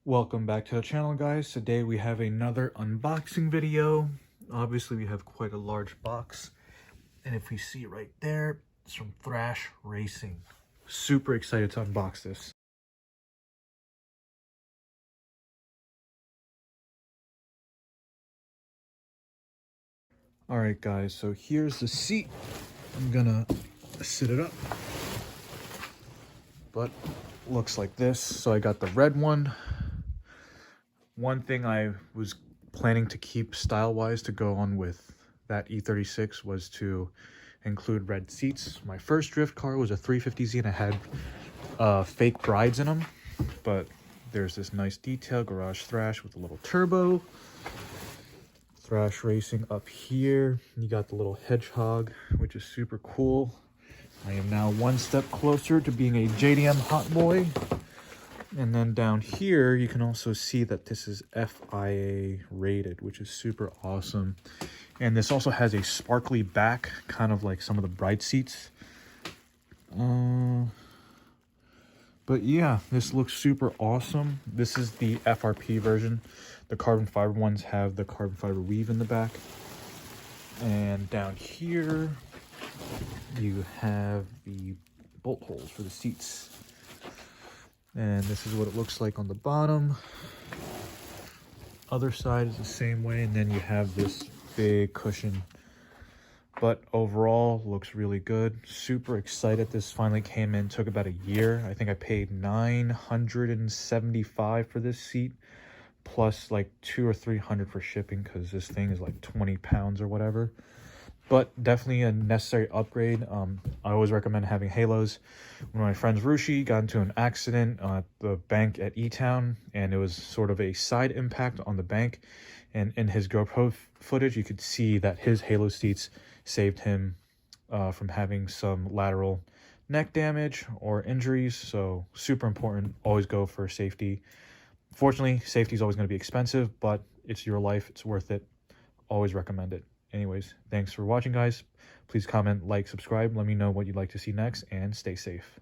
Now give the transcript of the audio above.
Welcome back to the channel, guys. Today we have another unboxing video. Obviously we have quite a large box, and if we see right there, it's from Thrash Racing. Super excited to unbox this. Alright guys, so here's the seat. I'm gonna sit it up, but looks like this. So I got the red one. One thing I was planning to keep style-wise to go on with that E36 was to include red seats. My first drift car was a 350Z and it had fake brides in them, but there's this nice detail, Garage Thrash with a little turbo. Thrash Racing up here. You got the little hedgehog, which is super cool. I am now one step closer to being a JDM hot boy. And then down here, you can also see that this is FIA rated, which is super awesome. And this also has a sparkly back, kind of like some of the bride seats. But yeah, this looks super awesome. This is the FRP version. The carbon fiber ones have the carbon fiber weave in the back. And down here, you have the bolt holes for the seats. And this is what it looks like on the bottom. Other side is the same way, and then you have this big cushion. But overall, looks really good. Super excited this finally came in. Took about a year. I think I paid $975 for this seat, plus like $200 or $300 for shipping, because this thing is like 20 pounds or whatever. But definitely a necessary upgrade. I always recommend having halos. One of my friends, Rushi, got into an accident at the bank at E-Town, and it was sort of a side impact on the bank. And in his GoPro footage, you could see that his halo seats saved him from having some lateral neck damage or injuries. So super important. Always go for safety. Fortunately, safety is always going to be expensive, but it's your life. It's worth it. Always recommend it. Anyways, thanks for watching, guys. Please comment, like, subscribe. Let me know what you'd like to see next, and stay safe.